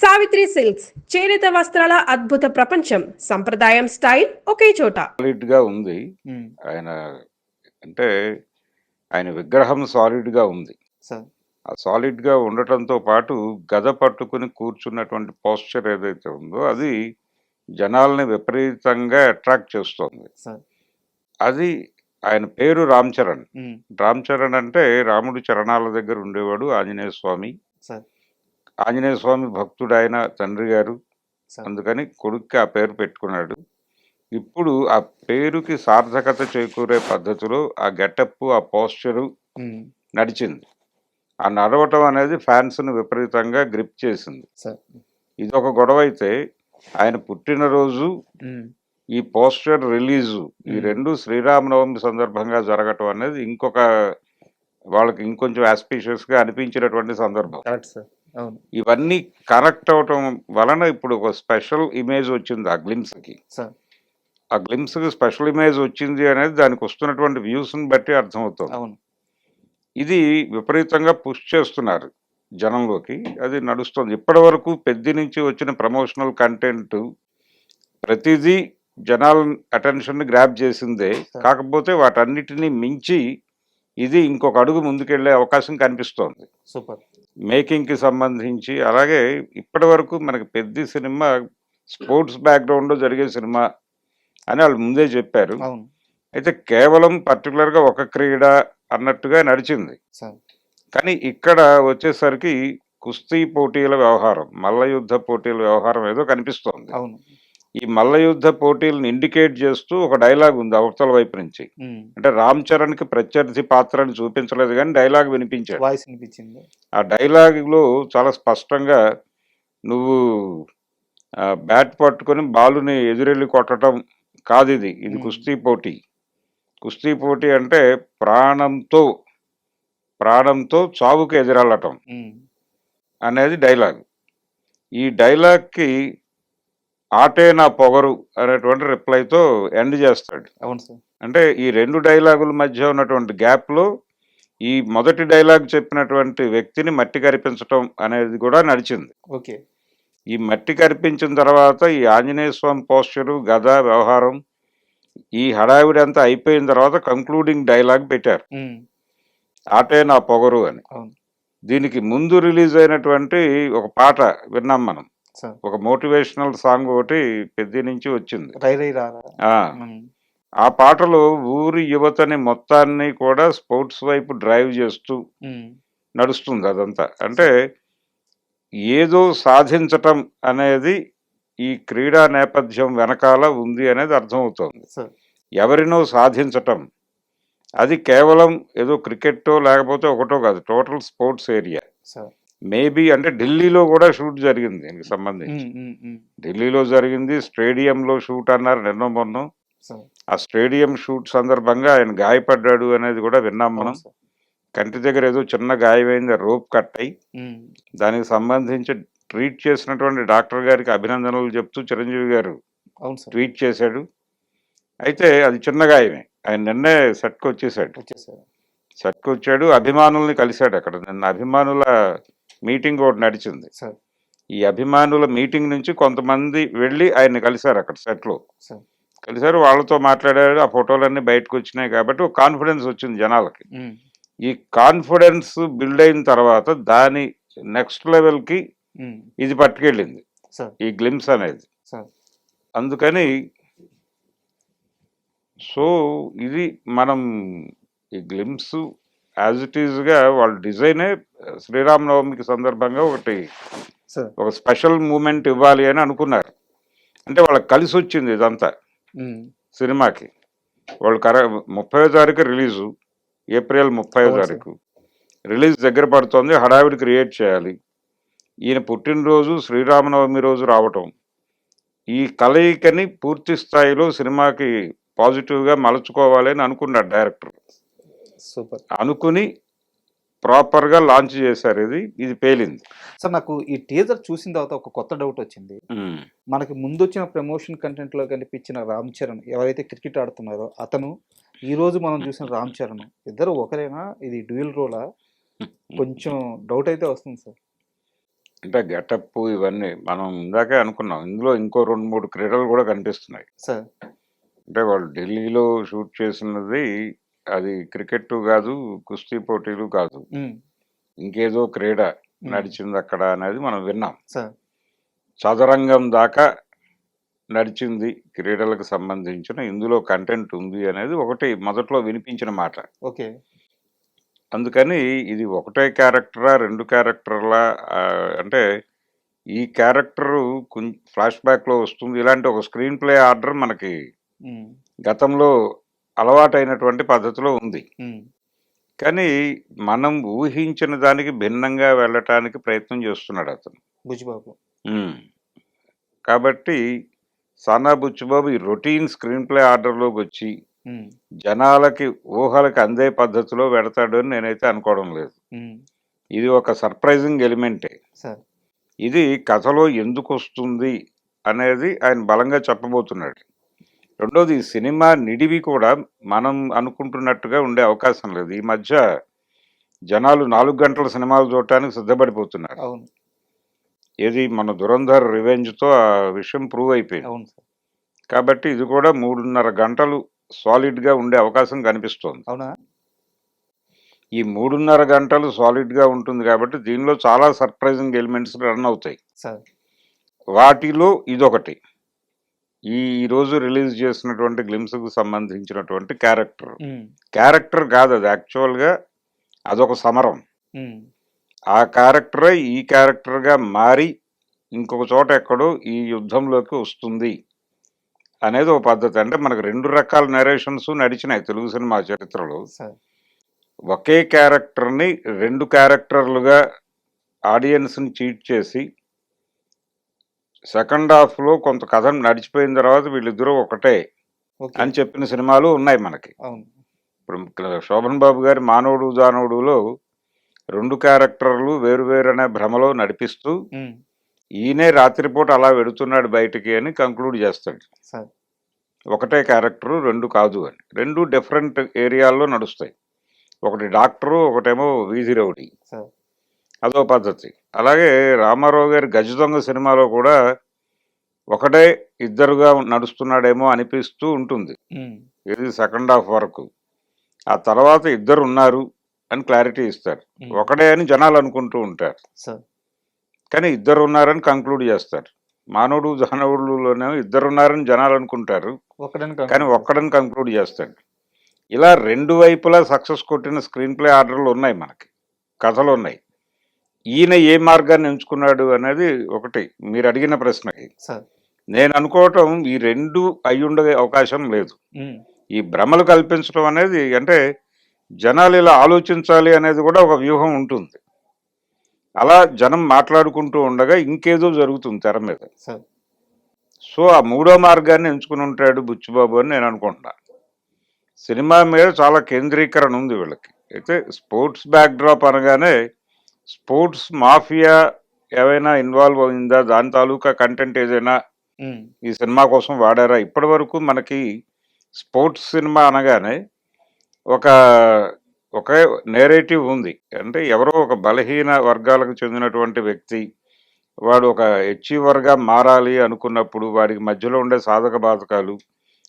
Savitri silks చేనేత వస్త్రాల అద్భుత ప్రపంచం. సంప్రదాయం స్టైల్ ఒకే చోట. సాలిడ్ గా ఉంది. హ్మ్. ఆయన అంటే ఆయన విగ్రహం సాలిడ్ గా ఉంది. సార్. ఆ సాలిడ్ గా ఉండటంతో పాటు గద పట్టుకుని కూర్చున్నటువంటి పోస్చర్ ఏదైతే ఉందో అది జనాల్ని విపరీతంగా అట్రాక్ట్ చేస్తోంది. సార్. అది ఆయన పేరు రామ్ చరణ్. హ్మ్. రామ్ చరణ్ అంటే రాముడి చరణాల దగ్గర ఉండేవాడు ఆంజనేయ స్వామి. సార్. ఆంజనేయ స్వామి భక్తుడు ఆయన తండ్రి గారు. సార్. అందుకని కొడుక్కి ఆ పేరు పెట్టుకున్నాడు. ఇప్పుడు ఆ పేరుకి సార్థకత చేకూరే పద్ధతిలో ఆ గెటప్, ఆ పోస్చరు హ్మ్. నడిచింది. ఆ నడవటం అనేది ఫ్యాన్స్‌ని విపరీతంగా గ్రిప్ చేసింది. సార్. ఇదొక గొడవైతే ఆయన పుట్టినరోజు, హ్మ్. ఈ పోస్టర్ రిలీజు ఈ హ్మ్. 2 శ్రీరామనవమి సందర్భంగా జరగటం అనేది ఇంకొక వాళ్ళకి ఇంకొంచెం ఆస్పీషియస్‌గా అనిపించినటువంటి సందర్భం. Correct sir. అవును. ఇవన్నీ కనెక్ట్ అవ్వటం వలన ఇప్పుడు ఒక స్పెషల్ ఇమేజ్ వచ్చింది ఆ గ్లిమ్స్‌కి. సార్. ఆ గ్లిమ్స్‌కి స్పెషల్ ఇమేజ్ వచ్చింది అనేది దానికి వస్తున్నటువంటి వ్యూస్‌ని బట్టి అర్థమవుతోంది. అవును. ఇది విపరీతంగా పుష్ చేస్తున్నారు జనంలోకి. అది నడుస్తుంది. ఇప్పటివరకు పెద్ది నుంచి వచ్చిన ప్రమోషనల్ కంటెంట్ ప్రతిదీ జనాల అటెన్షన్‌ని గ్రాబ్ చేసిందే. సార్. కాకపోతే వాటన్నిటిని మించి ఇది ఇంకొక అడుగు ముందుకెళ్ళే అవకాశం కనిపిస్తోంది. సూపర్. మేకింగ్‌కి సంబంధించి అలాగే ఇప్పటివరకు మనకి 'పెద్ది' సినిమా స్పోర్ట్స్ బ్యాక్‌గ్రౌండ్‌లో జరిగే సినిమా అని ఆళ్ళు ముందే చెప్పారు. అవును. అయితే కేవలం పర్టిక్యులర్‌గా ఒక క్రీడ అన్నట్టుగా నడిచింది. సార్. కానీ ఇక్కడ వచ్చేసరికి కుస్తీ పోటీల వ్యవహారం, మల్ల యుద్ధ పోటీల వ్యవహారం ఏదో కనిపిస్తోంది. అవును. ఈ మల్ల యుద్ధ పోటీలను ఇండికేట్ చేస్తూ ఒక డైలాగ్ ఉంది అవతల వైపు నుంచి. హ్మ్. అంటే రామ్ చరణ్‌కి ప్రత్యర్థి పాత్రని చూపించలేదు గానీ డైలాగ్ వినిపించాడు. వాయిస్ వినిపించింది. ఆ డైలాగ్‌లో చాలా స్పష్టంగా నువ్వు బ్యాట్ పట్టుకొని బాలుని ఎదురెళ్ళి కొట్టడం కాదిది. ఇది హ్మ్. కుస్తీ పోటీ. కుస్తీ పోటీ అంటే ప్రాణంతో, ప్రాణంతో చావుకి ఎదురెళ్ళటం హ్మ్. అనేది డైలాగ్. ఈ డైలాగ్‌కి ఆటే నా పొగరు అనేటువంటి రిప్లైతో ఎండ్ చేస్తాడు. అవును సార్. అంటే ఈ 2 డైలాగుల మధ్య ఉన్నటువంటి గ్యాప్‌లో ఈ మొదటి డైలాగ్ చెప్పినటువంటి వ్యక్తిని మట్టి కరిపించటం అనేది కూడా నడిచింది. ఓకే. ఈ మట్టి కరిపించిన తర్వాత ఈ ఆంజనేయ స్వామి పోస్చరు, గద వ్యవహారం ఈ హడావిడంతా అయిపోయిన తర్వాత కంక్లూడింగ్ డైలాగ్ పెట్టారు. హ్మ్. ఆటే నా పొగరు అని. అవును. దీనికి ముందు రిలీజ్ అయినటువంటి ఒక పాట విన్నాం మనం. సార్. ఒక మోటివేషనల్ సాంగ్ ఒకటి పెద్ది నుంచి వచ్చింది. 'రై రై రారా'. ఆ! హ్మ్. ఆ పాటలో ఊరి యువతని మొత్తాన్ని కూడా స్పోర్ట్స్ వైపు డ్రైవ్ చేస్తూ హ్మ్. నడుస్తుంది అదంతా. అంటే ఏదో సాధించటం అనేది ఈ క్రీడా నేపథ్యం వెనకాల ఉంది అనేది అర్థమవుతోంది. సార్. ఎవరినో సాధించటం అది కేవలం ఏదో క్రికెట్టో లేకపోతే ఒకటో కాదు. Total sports area. Sir. Maybe అంటే ఢిల్లీలో కూడా షూట్ జరిగింది దీనికి సంబంధించి. హ్మ్. హ్మ్. హ్మ్. ఢిల్లీలో జరిగింది. స్టేడియంలో షూట్ అన్నారు నిన్నో మొన్నో. సార్. ఆ స్టేడియం షూట్ సందర్భంగా ఆయన గాయపడ్డాడు అనేది కూడా విన్నాం మనం. అవును సార్. కంటి దగ్గర ఏదో చిన్న గాయమైంది. రోప్ కట్ అయ్యి హ్మ్. దానికి సంబంధించి ట్రీట్ చేసినటువంటి డాక్టర్ గారికి అభినందనలు చెప్తూ చిరంజీవి గారు అవును సార్. ట్వీట్ చేశాడు. అయితే అది చిన్న గాయమే. ఆయన నిన్నే సెట్‌కొచ్చేసాడు. వచ్చేసారు. సెట్‌కొచ్చాడు. అభిమానుల్ని కలిసాడు అక్కడ. నిన్న అభిమానుల మీటింగ్ ఒకటి నడిచింది. సార్. ఈ అభిమానుల మీటింగ్ నుంచి కొంతమంది వెళ్ళి ఆయన్ని కలిసారు అక్కడ సెట్‌లో. సార్. కలిసారు. వాళ్ళతో మాట్లాడారు. ఆ ఫోటోలన్నీ బయటకొచ్చినాయి కాబట్టి ఒక కాన్ఫిడెన్స్ వచ్చింది జనాలకి. హ్మ్. ఈ కాన్ఫిడెన్స్ బిల్డ్ అయిన తర్వాత దాని నెక్స్ట్ లెవెల్‌కి హ్మ్. ఇది పట్టుకెళ్ళింది. సార్. ఈ గ్లిమ్స్ అనేది. సార్. అందుకని సో, ఇది మనం ఈ గ్లిమ్స్ యాజ్ ఇట్ ఈస్‌గా వాళ్ళ డిజైనే శ్రీరామనవమికి సందర్భంగా సార్. ఒక స్పెషల్ మూమెంట్ ఇవ్వాలి అని అనుకున్నారు. అంటే వాళ్ళకి కలిసొచ్చింది ఇదంతా హ్మ్. సినిమాకి. వాళ్ళు 30వ తారీఖు రిలీజు. ఏప్రిల్ 30వ అవును సార్. తారీఖు. రిలీజ్ దగ్గర పడుతోంది. హడావిడి క్రియేట్ చేయాలి. ఈయన పుట్టినరోజు శ్రీరామనవమి రోజు రావటం. ఈ కలయికని పూర్తి స్థాయిలో సినిమాకి పాజిటివ్‌గా మలుచుకోవాలి అని అనుకున్నాడు డైరెక్టర్. సూపర్. అనుకుని ప్రాపర్‌గా లాంచ్ చేశారు ఇది. ఇది పేలింది. సార్ నాకు ఈ టీజర్ చూసిన తర్వాత ఒక కొత్త డౌట్ వచ్చింది. హ్మ్. మనకి ముందొచ్చిన ప్రమోషన్ కంటెంట్‌లో కనిపించిన 'రామ్ చరణ్' ఎవరైతే క్రికెట్ ఆడుతున్నారో అతను, ఈరోజు మనం చూసిన 'రామ్ చరణ్' ఇద్దరు ఒకరేనా? ఇది డ్యూయల్ రోలా? కొంచెం డౌట్ అయితే వస్తుంది సార్. అంటే గెటప్ ఇవన్నీ మనం ఇందాకే అనుకున్నాం. ఇందులో ఇంకో 2, 3 క్రీడలు కూడా కనిపిస్తున్నాయి. సార్. అంటే వాళ్ళు ఢిల్లీలో షూట్ చేసినది అది క్రికెట్ కాదు, కుస్తీ పోటీలు కాదు. హ్మ్. ఇంకేదో క్రీడ హ్మ్. నడిచింది అక్కడ అనేది మనం విన్నాం. సార్. చదరంగం దాకా నడిచింది క్రీడలకు సంబంధించిన ఇందులో కంటెంట్ ఉంది అనేది ఒకటి మొదట్లో వినిపించిన మాట. ఓకే. అందుకని ఇది ఒకటే క్యారెక్టరా, 2 క్యారెక్టర్లా అంటే ఈ క్యారెక్టరు ఫ్లాష్ బ్యాక్‌లో వస్తుంది. ఇలాంటి ఒక స్క్రీన్ ప్లే ఆర్డర్ మనకి హ్మ్. గతంలో అలవాటైనటువంటి పద్ధతిలో ఉంది. హ్మ్. కానీ మనం ఊహించిన దానికి భిన్నంగా వెళ్ళటానికి ప్రయత్నం చేస్తున్నాడు అతను. బుచ్చిబాబు. హ్మ్. కాబట్టి 'సానా బుచ్చిబాబు' ఈ రొటీన్ స్క్రీన్ ప్లే ఆర్డర్‌లోకొచ్చి హ్మ్. జనాలకి ఊహలకు అందే పద్ధతిలో పెడతాడు అని నేనైతే అనుకోవడం లేదు. హ్మ్. ఇది ఒక సర్ప్రైజింగ్ ఎలిమెంటే. సార్. ఇది కథలో ఎందుకొస్తుంది అనేది ఆయన బలంగా చెప్పబోతున్నాడు. రెండోది ఈ సినిమా నిడివి కూడా మనం అనుకుంటున్నట్టుగా ఉండే అవకాశం లేదు. ఈ మధ్య జనాలు 4 గంటల సినిమాలు చూడటానికి సిద్ధపడిపోతున్నారు. అవును. ఏది మన 'దురంధర్ రివెంజ్'తో ఆ విషయం ప్రూవ్ అయిపోయింది. అవును సార్. కాబట్టి ఇది కూడా 3:30 గంటలు సాలిడ్‌గా ఉండే అవకాశం కనిపిస్తోంది. అవునా? ఈ 3:30 గంటలు సాలిడ్‌గా ఉంటుంది కాబట్టి దీనిలో చాలా సర్ప్రైజింగ్ ఎలిమెంట్స్ రన్ అవుతాయి. సార్. వాటిలో ఇదొకటి. ఈ రోజు రిలీజ్ చేసినటువంటి గ్లిమ్స్‌కు సంబంధించినటువంటి క్యారెక్టర్. హ్మ్. క్యారెక్టర్ కాదు అది యాక్చువల్‌గా అదొక సమరం. హ్మ్. ఆ క్యారెక్టరే ఈ క్యారెక్టర్‌గా మారి ఇంకొక చోట ఎక్కడో ఈ యుద్ధంలోకి వస్తుంది అనేది ఒక పద్ధతి. అంటే మనకు 2 రకాల నరేషన్స్ నడిచినాయి తెలుగు సినిమా చరిత్రలో. సార్. ఒకే క్యారెక్టర్‌ని 2 క్యారెక్టర్లుగా ఆడియన్స్‌ని చీట్ చేసి సెకండ్ హాఫ్‌లో కొంత కథ నడిచిపోయిన తర్వాత వీళ్ళిద్దరూ ఒకటే ఓకే. అని చెప్పిన సినిమాలు ఉన్నాయి మనకి. అవును. ఇప్పుడు శోభన్ బాబు గారి 'మానవుడు దానవుడులో' 2 క్యారెక్టర్లు వేరు వేరు అనే భ్రమలో నడిపిస్తూ హ్మ్. ఈయనే రాత్రిపూట అలా వెడుతున్నాడు బయటికి అని కంక్లూడ్ చేస్తాడు. సార్. ఒకటే క్యారెక్టరు 2 కాదు అని. 2 డిఫరెంట్ ఏరియాల్లో నడుస్తాయి. ఒకటి డాక్టరు, ఒకటేమో వీధి రౌడీ. సార్. అదో పద్ధతి. అలాగే రామారావు గారి 'గజ దొంగ' సినిమాలో కూడా ఒకటే ఇద్దరుగా నడుస్తున్నాడేమో అనిపిస్తూ ఉంటుంది. హ్మ్. ఇది సెకండ్ హాఫ్ వరకు. ఆ తర్వాత ఇద్దరు ఉన్నారు అని క్లారిటీ ఇస్తారు. హ్మ్. ఒకడే అని జనాలు అనుకుంటూ ఉంటారు. సార్. కానీ ఇద్దరు ఉన్నారని కంక్లూడ్ చేస్తారు. 'మానవుడు దానవుడులోనేమో ఇద్దరున్నారని జనాలు అనుకుంటారు. ఒక్కడని కానీ కంక్లూడ్ చేస్తారు. ఒక్కడని కంక్లూడ్ చేస్తాడు. ఇలా 2 వైపులా సక్సెస్ కొట్టిన స్క్రీన్ ప్లే ఆర్డర్లు ఉన్నాయి మనకి. కథలు ఉన్నాయి. ఈయన ఏ మార్గాన్ని ఎంచుకున్నాడు అనేది ఒకటి మీరు అడిగిన ప్రశ్నకి. సార్. నేను అనుకోవటం ఈ 2 అయ్యుండే అవకాశం లేదు. హ్మ్. ఈ భ్రమలు కల్పించడం అనేది అంటే జనాలు ఇలా ఆలోచించాలి అనేది కూడా ఒక వ్యూహం ఉంటుంది. అలా జనం మాట్లాడుకుంటూ ఉండగా ఇంకేదో జరుగుతుంది తెర మీద. సార్. సో ఆ మూడో మార్గాన్ని ఎంచుకుని ఉంటాడు బుచ్చిబాబు అని నేను అనుకుంటున్నా. సినిమా మీద చాలా కేంద్రీకరణ ఉంది వీళ్ళకి. అయితే స్పోర్ట్స్ బ్యాక్డ్రాప్ అనగానే స్పోర్ట్స్ మాఫియా ఏవైనా ఇన్వాల్వ్ అయిందా, దాని తాలూకా కంటెంట్ ఏదైనా హ్మ్. ఈ సినిమా కోసం వాడారా? ఇప్పటి వరకు మనకి స్పోర్ట్స్ సినిమా అనగానే ఒక ఒకే నేరేటివ్ ఉంది. అంటే ఎవరో ఒక బలహీన వర్గాలకు చెందినటువంటి వ్యక్తి వాడు ఒక అచీవర్‌గా మారాలి అనుకున్నప్పుడు వాడికి మధ్యలో ఉండే సాధక బాధకాలు,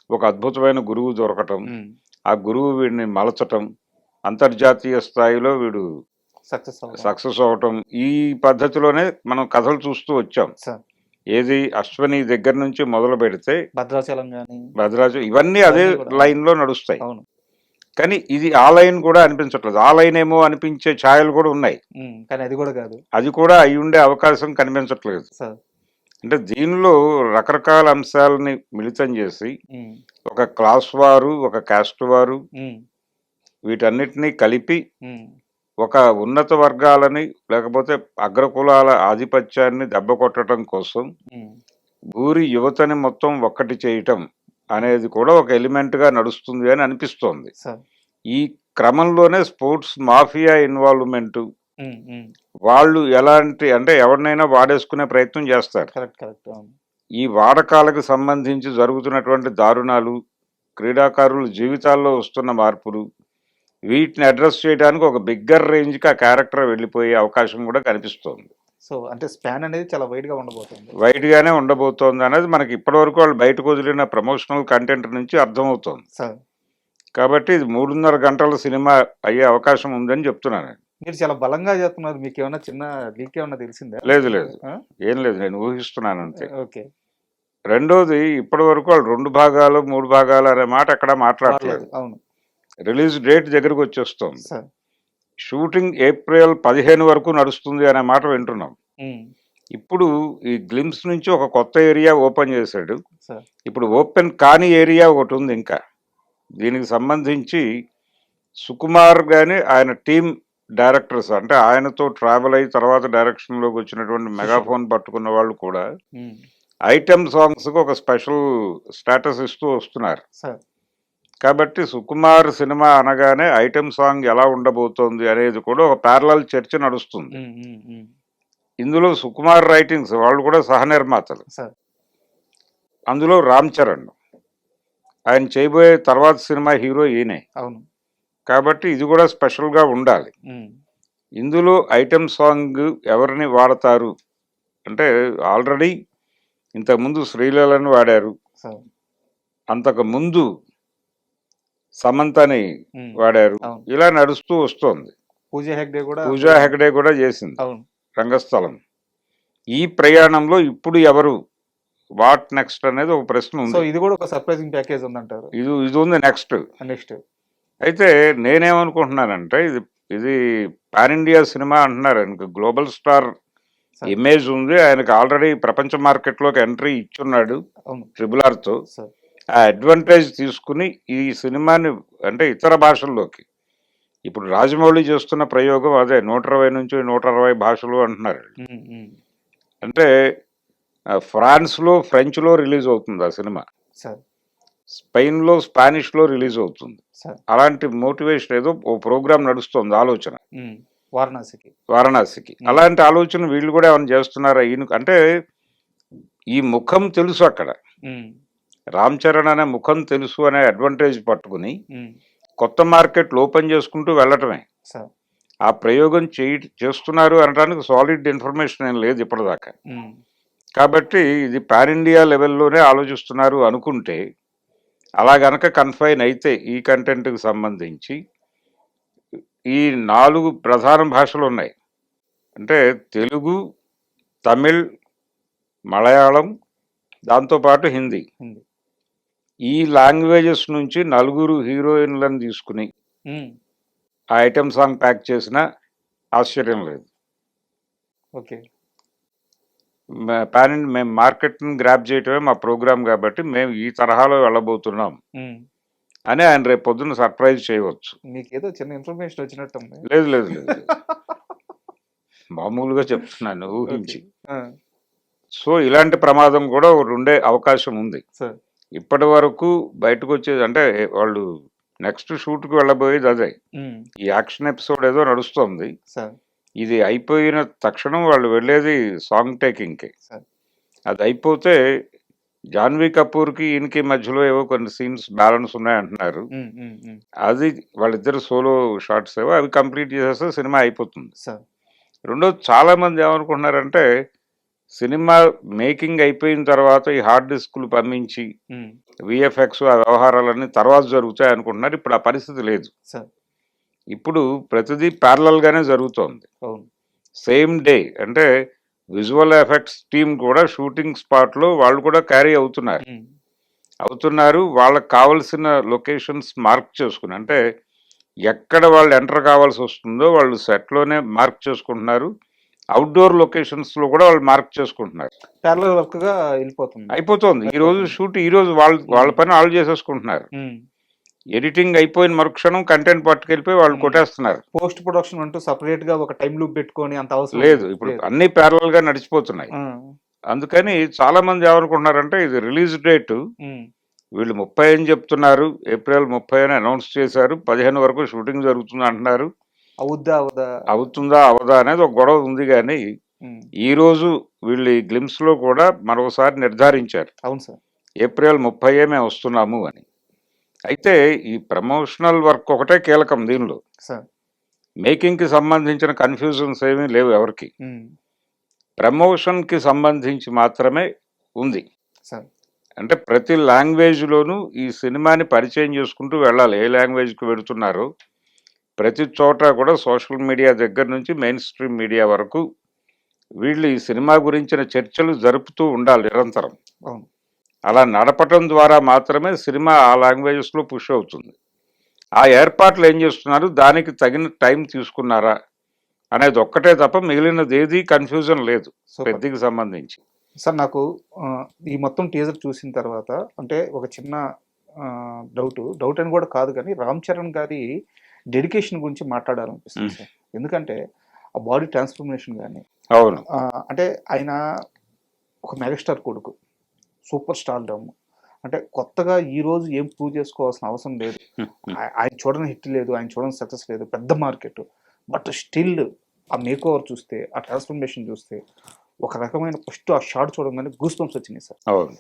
ఒక అద్భుతమైన గురువు దొరకటం, హ్మ్. ఆ గురువు వీడిని మలచటం, అంతర్జాతీయ స్థాయిలో వీడు సక్సెస్ అవ్వడం. సక్సెస్ అవ్వటం. ఈ పద్ధతిలోనే మనం కథలు చూస్తూ వచ్చాం. సార్. ఏది 'అశ్వని' దగ్గర నుంచి మొదలుపెడితే భద్రాచలం గాని భద్రాచలం ఇవన్నీ అదే ఇవన్నీ కూడా లైన్‌లో నడుస్తాయి. అవును. కానీ ఇది ఆ లైన్ కూడా అనిపించట్లేదు. ఆ లైన్ ఏమో అనిపించే ఛాయలు కూడా ఉన్నాయి. హ్మ్. కానీ అది కూడా కాదు. అది కూడా అయ్యుండే అవకాశం కనిపించట్లేదు. సార్. అంటే దీనిలో రకరకాల అంశాలని మిళితం చేసి హ్మ్. ఒక క్లాస్ వారు, ఒక కాస్ట్ వారు హ్మ్. వీటన్నిటిని కలిపి హ్మ్. ఒక ఉన్నత వర్గాలని లేకపోతే అగ్రకులాల ఆధిపత్యాన్ని దెబ్బకొట్టడం కోసం హ్మ్. ఊరి యువతని మొత్తం ఒక్కటి చేయటం అనేది కూడా ఒక ఎలిమెంట్‌గా నడుస్తుంది అని అనిపిస్తోంది. సార్. ఈ క్రమంలోనే స్పోర్ట్స్ మాఫియా ఇన్వాల్వ్‌మెంటు హ్మ్. హ్మ్. వాళ్ళు ఎలాంటి అంటే ఎవరినైనా వాడేసుకునే ప్రయత్నం చేస్తారు. కరెక్ట్. కరెక్ట్. అవును. ఈ వాడకాలకు సంబంధించి జరుగుతున్నటువంటి దారుణాలు, క్రీడాకారుల జీవితాల్లో వస్తున్న మార్పులు, వీటిని అడ్రెస్ చేయడానికి ఒక బిగ్గర్ రేంజ్‌కి ఆ క్యారెక్టర్ వెళ్ళిపోయే అవకాశం కూడా కనిపిస్తోంది. సో అంటే స్పాన్ అనేది చాలా వైడ్ గా ఉండబోతుంది. వైడ్గానే ఉండబోతోంది అనేది మనకి ఇప్పటివరకు వాళ్ళు బయటకు వదిలిన ప్రమోషనల్ కంటెంట్ నుంచి అర్థమవుతోంది. సార్ కాబట్టి ఇది 3:30 గంటల సినిమా అయ్యే అవకాశం ఉందని చెప్తున్నాను. మీరు చాలా బలంగా చెప్తున్నారు. మీకు ఏమైనా చిన్న లీక్ ఏమైనా తెలిసిందా? లేదు లేదు, ఆ? ఏం లేదు, నేను ఊహిస్తున్నాను అంతే. ఓకే. రెండోది, ఇప్పటి వరకు వాళ్ళు 2 భాగాలు 3 భాగాలు అనే మాట ఎక్కడ మాట్లాడలేదు. అవును రిలీజ్ డేట్ దగ్గరకు వచ్చేస్తోంది. సార్. షూటింగ్ ఏప్రిల్ 15 వరకు నడుస్తుంది అనే మాట వింటున్నాం. ఉమ్, ఇప్పుడు ఈ గ్లిమ్స్ నుంచి ఒక కొత్త ఏరియా ఓపెన్ చేశాడు. సార్. ఇప్పుడు ఓపెన్ కాని ఏరియా ఒకటి ఉంది ఇంకా. దీనికి సంబంధించి సుకుమార్ కానీ ఆయన టీం డైరెక్టర్స్, అంటే ఆయనతో ట్రావెల్ అయ్యి తర్వాత డైరెక్షన్లోకి వచ్చినటువంటి మెగాఫోన్ పట్టుకున్న వాళ్ళు కూడా ఉమ్, ఐటమ్ సాంగ్స్కి ఒక స్పెషల్ స్టేటస్ ఇస్తూ వస్తున్నారు. సార్. కాబట్టి సుకుమార్ సినిమా అనగానే ఐటమ్ సాంగ్ ఎలా ఉండబోతోంది అనేది కూడా ఒక ప్యారలల్ చర్చ నడుస్తుంది. ఉమ్, ఉమ్, ఉమ్, ఇందులో సుకుమార్ రైటింగ్స్ వాళ్ళు కూడా సహనిర్మాతలు. సార్. అందులో రామ్ చరణ్, ఆయన చేయబోయే తర్వాత సినిమా హీరో ఈయనే. అవును. కాబట్టి ఇది కూడా స్పెషల్గా ఉండాలి. ఉమ్, ఇందులో ఐటమ్ సాంగ్ ఎవరిని వాడతారు అంటే ఆల్రెడీ ఇంతకుముందు శ్రీలీలను వాడారు, సార్. అంతకు ముందు సమంతని ఉమ్, వాడారు. అవును. ఇలా నడుస్తూ వస్తోంది. పూజా హెగ్డే కూడా. పూజా హెగ్డే కూడా చేసింది అవును. రంగస్థలం. ఈ ప్రయాణంలో ఇప్పుడు ఎవరు, వాట్ నెక్స్ట్ అనేది ఒక ప్రశ్న సో ఉంది. ఇది కూడా ఒక సర్ప్రైజింగ్ ప్యాకేజ్ ఉందంటారు. ఇది ఉంది నెక్స్ట్. నెక్స్ట్. అయితే నేనేమనుకుంటున్నానంటే ఇది ఇది పాన్ ఇండియా సినిమా అంటున్నారు. ఆయనకు గ్లోబల్ స్టార్ ఇమేజ్ ఉంది, ఆయనకు ఆల్రెడీ ప్రపంచ మార్కెట్లోకి ఎంట్రీ ఇచ్చున్నాడు అవును RRRతో. సార్. ఆ అడ్వాంటేజ్ తీసుకుని ఈ సినిమాని అంటే ఇతర భాషల్లోకి, ఇప్పుడు రాజమౌళి చేస్తున్న ప్రయోగం అదే 120 నుంచి 160 భాషలు అంటున్నారు. ఉమ్, ఉమ్, అంటే ఫ్రాన్స్లో ఫ్రెంచ్లో రిలీజ్ అవుతుంది ఆ సినిమా, సార్. స్పెయిన్లో స్పానిష్లో రిలీజ్ అవుతుంది. సార్. అలాంటి మోటివేషన్ ఏదో ఓ ప్రోగ్రామ్ నడుస్తుంది, ఆలోచన ఉమ్, వారణాసికి. వారణాసికి. అలాంటి ఆలోచన వీళ్ళు కూడా ఏమైనా చేస్తున్నారా? ఈయన అంటే ఈ ముఖం తెలుసు అక్కడ, ఉమ్, రామ్ చరణ్ అనే ముఖం తెలుసు అనే అడ్వాంటేజ్ పట్టుకుని ఉమ్, కొత్త మార్కెట్లు ఓపెన్ చేసుకుంటూ వెళ్ళటమే. సార్. ఆ ప్రయోగం చేస్తున్నారు అనడానికి సాలిడ్ ఇన్ఫర్మేషన్ ఏం లేదు ఇప్పటిదాకా. ఉమ్, కాబట్టి ఇది పాన్ ఇండియా లెవెల్లోనే ఆలోచిస్తున్నారు అనుకుంటే, అలా గనక కన్ఫైన్ అయితే ఈ కంటెంట్కి సంబంధించి ఈ 4 ప్రధాన భాషలు ఉన్నాయి. అంటే తెలుగు, తమిళ్, మలయాళం, దాంతోపాటు హిందీ. హిందీ. ఈ లాంగ్వేజెస్ నుంచి 4 హీరోయిన్లను తీసుకుని ఉమ్, ఆ ఐటమ్ సాంగ్ ప్యాక్ చేసినా ఆశ్చర్యం లేదు. ఓకే. మేము మార్కెట్ని గ్రాప్ చేయటమే మా ప్రోగ్రామ్ కాబట్టి మేము ఈ తరహాలో వెళ్ళబోతున్నాం ఉమ్, అని ఆయన రేపు పొద్దున్న సర్ప్రైజ్ చేయవచ్చు. మీకు ఏదో చిన్న ఇన్ఫర్మేషన్ వచ్చినట్టుంది. లేదు లేదు లేదు, మామూలుగా చెప్తున్నాను ఊహించి. ఆ, సో ఇలాంటి ప్రమాదం కూడా ఒకటి ఉండే అవకాశం ఉంది. సార్. ఇప్పటి వరకు బయటకు వచ్చేది అంటే వాళ్ళు నెక్స్ట్ షూట్కి వెళ్ళబోయేది అదే. ఉమ్, ఈ యాక్షన్ ఎపిసోడ్ ఏదో నడుస్తుంది, సార్. ఇది అయిపోయిన తక్షణం వాళ్ళు వెళ్ళేది సాంగ్ టేకింగ్కి. సార్. అది అయిపోతే జాన్వీ కపూర్కి ఈయనకి మధ్యలో ఏవో కొన్ని సీన్స్ బ్యాలెన్స్ ఉన్నాయంటున్నారు. ఉమ్, ఉమ్, ఉమ్, అది వాళ్ళిద్దరు సోలో షార్ట్స్ ఏవో అవి కంప్లీట్ చేసేస్తే సినిమా అయిపోతుంది. సార్. రెండోది, చాలామంది ఏమనుకుంటున్నారంటే సినిమా మేకింగ్ అయిపోయిన తర్వాత ఈ హార్డ్ డిస్క్లు పంపించి ఉమ్, విఎఫ్ఎక్స్ ఆ వ్యవహారాలన్నీ తర్వాత జరుగుతాయి అనుకుంటున్నారు. ఇప్పుడు ఆ పరిస్థితి లేదు. సార్. ఇప్పుడు ప్రతిదీ ప్యారలల్గానే జరుగుతోంది. అవును. Same day. అంటే విజువల్ ఎఫెక్ట్స్ టీమ్ కూడా షూటింగ్ స్పాట్లో వాళ్ళు కూడా క్యారీ అవుతున్నారు. ఉమ్, వాళ్ళకి కావాల్సిన లొకేషన్స్ మార్క్ చేసుకుని, అంటే ఎక్కడ వాళ్ళు ఎంటర్ కావాల్సి వస్తుందో వాళ్ళు సెట్లోనే మార్క్ చేసుకుంటున్నారు. అవుట్డోర్ లొకేషన్స్లో కూడా వాళ్ళు మార్క్ చేసుకుంటున్నారు. ప్యారలల్ వర్క్ గా వెళ్ళిపోతుంది. అయిపోతుంది. ఈరోజు షూట్ ఈరోజు వాళ్ళ పని వాళ్ళు చేసేసుకుంటున్నారు. ఉమ్, ఎడిటింగ్ అయిపోయిన మరుక్షణం కంటెంట్ పట్టుకెళ్ళిపోయి వాళ్ళు కొట్టేస్తున్నారు. పోస్ట్ ప్రొడక్షన్ అంటూ సపరేట్ గా ఒక టైం లూప్ పెట్టుకొని అంత అవసరం లేదు, ఇప్పుడు అన్ని ప్యారలల్ గా నడిచిపోతున్నాయి. ఆ, అందుకని చాలా మంది ఏమనుకుంటున్నారంటే ఇది రిలీజ్ డేట్ ఉమ్, వీళ్ళు 30 అని చెప్తున్నారు, ఏప్రిల్ 30 అని అనౌన్స్ చేశారు, 15 వరకు షూటింగ్ జరుగుతుంది అంటున్నారు. అవుద్దా అవదా. అవుతుందా అవదా అనేది ఒక గొడవ ఉంది. కానీ ఉమ్, ఈ రోజు వీళ్ళు ఈ గ్లిమ్స్ లో కూడా మరోసారి నిర్ధారించారు అవును సార్. ఏప్రిల్ 30 మేము వస్తున్నాము అని. అయితే ఈ ప్రమోషనల్ వర్క్ ఒకటే కీలకం దీనిలో. సార్. మేకింగ్కి సంబంధించిన కన్ఫ్యూజన్స్ ఏమీ లేవు ఎవరికి. ఉమ్, ప్రమోషన్కి సంబంధించి మాత్రమే ఉంది. సార్ అంటే ప్రతి లాంగ్వేజ్లోనూ ఈ సినిమాని పరిచయం చేసుకుంటూ వెళ్ళాలి. ఏ లాంగ్వేజ్కి వెళుతున్నారో ప్రతి చోట కూడా సోషల్ మీడియా దగ్గర నుంచి మెయిన్ స్ట్రీమ్ మీడియా వరకు వీళ్ళు ఈ సినిమా గురించిన చర్చలు జరుపుతూ ఉండాలి నిరంతరం. అవును. అలా నడపటం ద్వారా మాత్రమే సినిమా ఆ లాంగ్వేజెస్లో పుష్ అవుతుంది. ఆ ఏర్పాట్లు ఏం చేస్తున్నారు, దానికి తగిన టైం తీసుకున్నారా అనేది ఒక్కటే తప్ప మిగిలినది ఏది కన్ఫ్యూజన్ లేదు సూపర్. పెద్దకి సంబంధించి. సార్ నాకు ఈ మొత్తం టీజర్ చూసిన తర్వాత అంటే ఒక చిన్న డౌట్ అని కూడా కాదు, కానీ రామ్ చరణ్ గారి డెడికేషన్ గురించి మాట్లాడాలనిపిస్తుంది సార్. ఎందుకంటే ఆ బాడీ ట్రాన్స్ఫర్మేషన్ కానీ అవును, అంటే ఆయన ఒక మెగాస్టార్ కొడుకు, సూపర్ స్టార్ డమ్, అంటే కొత్తగా ఈ రోజు ఏం ప్రూవ్ చేసుకోవాల్సిన అవసరం లేదు. ఆయన చూడని హిట్ లేదు, ఆయన చూడని సక్సెస్ లేదు, పెద్ద మార్కెట్, బట్ స్టిల్ ఆ మేక్ ఓవర్ చూస్తే, ఆ ట్రాన్స్ఫర్మేషన్ చూస్తే ఒక రకమైన ఫస్ట్ ఆ షాట్ చూడగానే గూస్ బంప్స్ వచ్చినాయి సార్. అవును.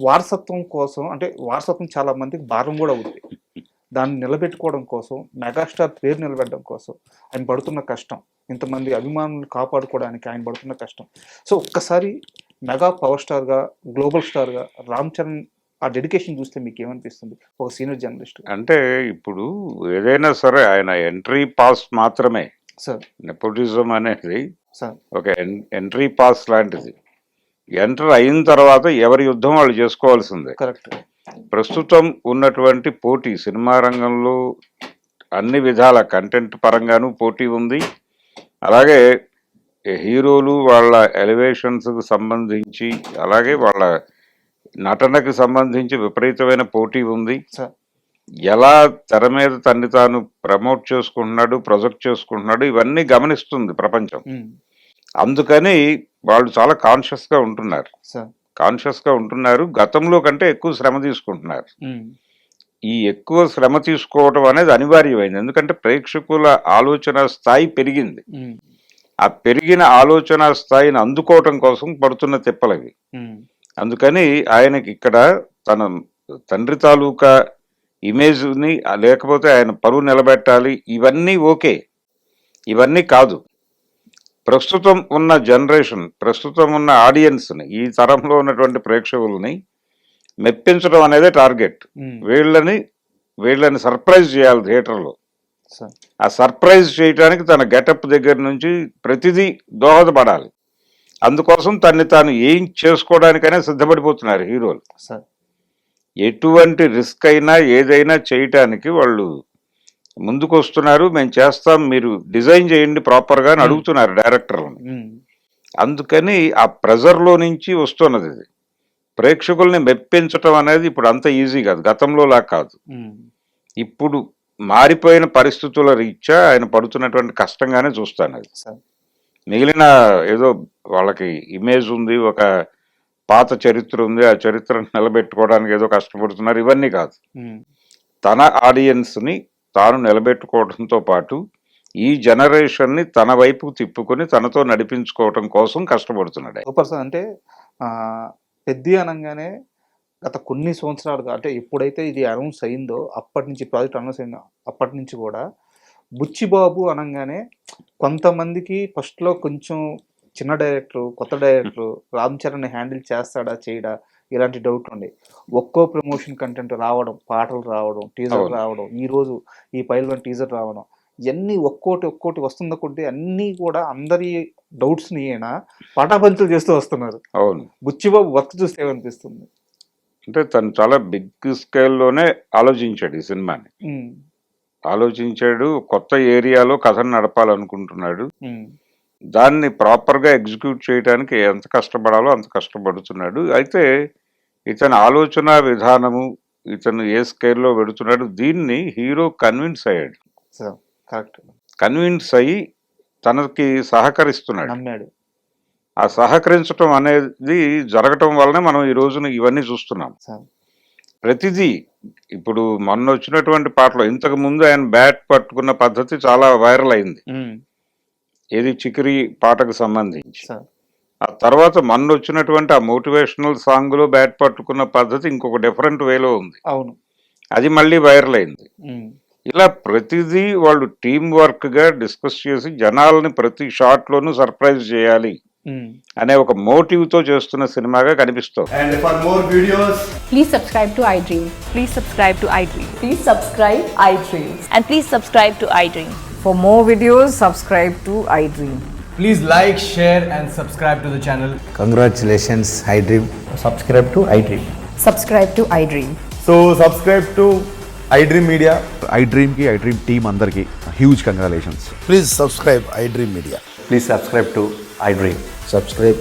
వారసత్వం కోసం, అంటే వారసత్వం చాలా మందికి భారం కూడా అవుతుంది, దాన్ని నిలబెట్టుకోవడం కోసం, మెగాస్టార్ పేరు నిలబెట్టడం కోసం ఆయన పడుతున్న కష్టం, ఇంతమంది అభిమానులు కాపాడుకోవడానికి ఆయన పడుతున్న కష్టం. సో ఒక్కసారి మెగా పవర్ స్టార్గా, గ్లోబల్ స్టార్గా రామ్ చరణ్ ఆ డెడికేషన్ చూస్తే మీకు ఏమనిపిస్తుంది ఒక సీనియర్ జర్నలిస్ట్? అంటే ఇప్పుడు ఏదైనా సరే ఆయన ఎంట్రీ పాస్ మాత్రమే. సార్ నెపోటిజం అనేది సార్ ఒక ఎంట్రీ పాస్ లాంటిది. ఎంటర్ అయిన తర్వాత ఎవరి యుద్ధం వాళ్ళు చేసుకోవాల్సిందే. కరెక్ట్. ప్రస్తుతం ఉన్నటువంటి పోటీ సినిమా రంగంలో అన్ని విధాల కంటెంట్ పరంగానూ పోటీ ఉంది. అలాగే హీరోలు వాళ్ళ ఎలివేషన్స్కి సంబంధించి, అలాగే వాళ్ళ నటనకి సంబంధించి విపరీతమైన పోటీ ఉంది. సార్ ఎలా తెర మీద తన్ని తాను ప్రమోట్ చేసుకుంటున్నాడు, ప్రొజెక్ట్ చేసుకుంటున్నాడు, ఇవన్నీ గమనిస్తుంది ప్రపంచం. అందుకని వాళ్ళు చాలా కాన్షియస్గా ఉంటున్నారు. సార్ కాన్షియస్గా ఉంటున్నారు, గతంలో కంటే ఎక్కువ శ్రమ తీసుకుంటున్నారు. ఈ ఎక్కువ శ్రమ తీసుకోవడం అనేది అనివార్యమైంది, ఎందుకంటే ప్రేక్షకుల ఆలోచన స్థాయి పెరిగింది. ఆ పెరిగిన ఆలోచన స్థాయిని అందుకోవటం కోసం పడుతున్న తిప్పలవి. అందుకని ఆయనకి ఇక్కడ తన తండ్రి తాలూకా ఇమేజ్ని, లేకపోతే ఆయన పరువు నిలబెట్టాలి, ఇవన్నీ ఓకే. ఇవన్నీ కాదు, ప్రస్తుతం ఉన్న జనరేషన్, ప్రస్తుతం ఉన్న ఆడియన్స్ని, ఈ తరంలో ఉన్నటువంటి ప్రేక్షకుల్ని మెప్పించడం అనేదే టార్గెట్. వీళ్ళని సర్ప్రైజ్ చేయాలి థియేటర్లో. ఆ సర్ప్రైజ్ చేయడానికి తన గెటప్ దగ్గర నుంచి ప్రతిదీ దోహదపడాలి. అందుకోసం తన్ని తాను ఏం చేసుకోవడానికైనా సిద్ధపడిపోతున్నారు హీరోలు. ఎటువంటి రిస్క్ అయినా ఏదైనా చేయటానికి వాళ్ళు ముందుకు వస్తున్నారు. మేము చేస్తాం, మీరు డిజైన్ చేయండి ప్రాపర్గా అని అడుగుతున్నారు డైరెక్టర్లను. అందుకని ఆ ప్రెజర్లో నుంచి వస్తున్నది ఇది. ప్రేక్షకుల్ని మెప్పించటం అనేది ఇప్పుడు అంత ఈజీ కాదు, గతంలోలా కాదు. ఇప్పుడు మారిపోయిన పరిస్థితుల రీత్యా ఆయన పడుతున్నటువంటి కష్టంగానే చూస్తాను అది. మిగిలిన ఏదో వాళ్ళకి ఇమేజ్ ఉంది, ఒక పాత చరిత్ర ఉంది, ఆ చరిత్రను నిలబెట్టుకోవడానికి ఏదో కష్టపడుతున్నారు, ఇవన్నీ కాదు. తన ఆడియన్స్ని తాను నిలబెట్టుకోవడంతో పాటు ఈ జనరేషన్ని తన వైపు తిప్పుకొని తనతో నడిపించుకోవటం కోసం కష్టపడుతున్నాడు. Super sir. అంటే పెద్ద అనగానే గత కొన్ని సంవత్సరాలుగా, అంటే ఎప్పుడైతే ఇది అనౌన్స్ అయిందో అప్పటి నుంచి, ప్రాజెక్ట్ అనౌన్స్ అయిందో అప్పటి నుంచి కూడా బుచ్చిబాబు అనగానే కొంతమందికి ఫస్ట్లో కొంచెం చిన్న డైరెక్టర్, కొత్త డైరెక్టర్, రామ్ చరణ్ హ్యాండిల్ చేస్తాడా చేయడా ఇలాంటి డౌట్ ఉండే. ఒక్కో ప్రమోషన్ కంటెంట్ రావడం, పాటలు రావడం, టీజర్ రావడం, ఈరోజు ఈ పైల్వన్ టీజర్ రావడం, ఇవన్నీ ఒక్కోటి వస్తున్న కొద్దీ అన్నీ కూడా అందరి డౌట్స్ని ఈయన పటాపంచలు చేస్తూ వస్తున్నారు. అవును. బుచ్చిబాబు వర్క్ చూస్తే ఏమనిపిస్తుంది అంటే తను చాలా బిగ్ స్కేల్లోనే ఆలోచించాడు ఈ సినిమాని. ఆలోచించాడు, కొత్త ఏరియాలో కథను నడపాలనుకుంటున్నాడు. దాన్ని ప్రాపర్గా ఎగ్జిక్యూట్ చేయడానికి ఎంత కష్టపడాలో అంత కష్టపడుతున్నాడు. అయితే ఇతని ఆలోచన విధానము, ఇతను ఏ స్కేల్లో పెడుతున్నాడు, దీన్ని హీరో కన్విన్స్ అయ్యాడు. కన్విన్స్ అయ్యి తనకి సహకరిస్తున్నాడు, నమ్మాడు. ఆ సహకరించడం అనేది జరగటం వల్లనే మనం ఈ రోజున ఇవన్నీ చూస్తున్నాం. ప్రతిదీ ఇప్పుడు మొన్న వచ్చినటువంటి పాటలో ఇంతకు ముందు ఆయన బ్యాట్ పట్టుకున్న పద్ధతి చాలా వైరల్ అయింది, ఏది చికిరి పాటకు సంబంధించి. ఆ తర్వాత మొన్న వచ్చినటువంటి ఆ మోటివేషనల్ సాంగ్ లో బ్యాట్ పట్టుకున్న పద్ధతి ఇంకొక డిఫరెంట్ వేలో ఉంది. అవును, అది మళ్ళీ వైరల్ అయింది. ఇలా ప్రతిదీ వాళ్ళు టీం వర్క్ గా డిస్కస్ చేసి జనాలని ప్రతి షాట్ లోనూ సర్ప్రైజ్ చేయాలి అనే ఒక మోటివ్తో చేస్తున్న సినిమాగా కనిపిస్తుంది. And for more videos, Please subscribe to iDream. Please subscribe to iDream. Please subscribe iDream. And please subscribe to iDream. For more videos, subscribe to iDream. please like, share, and subscribe to the channel. Congratulations, iDream. Subscribe to iDream. Subscribe to iDream. So, subscribe to iDream Media. iDream ki iDream team అందరికి huge congratulations. Please subscribe iDream Media. Please subscribe to iDream. Subscribe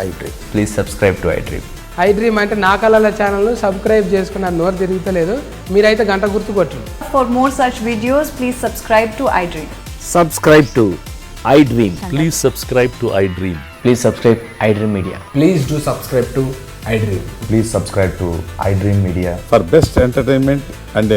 iDream. Please subscribe to iDream. iDream అంటే నా కళల ఛానల్ను subscribe చేసుకున్న నోరు తిరుగుతలేదు, మీరైతే గంట గుర్తు కొట్టండి. For more such videos, please subscribe to iDream. Subscribe to iDream. Please subscribe to iDream. Please subscribe iDream Media. Please do subscribe to iDream. Please subscribe to iDream Media. For best entertainment and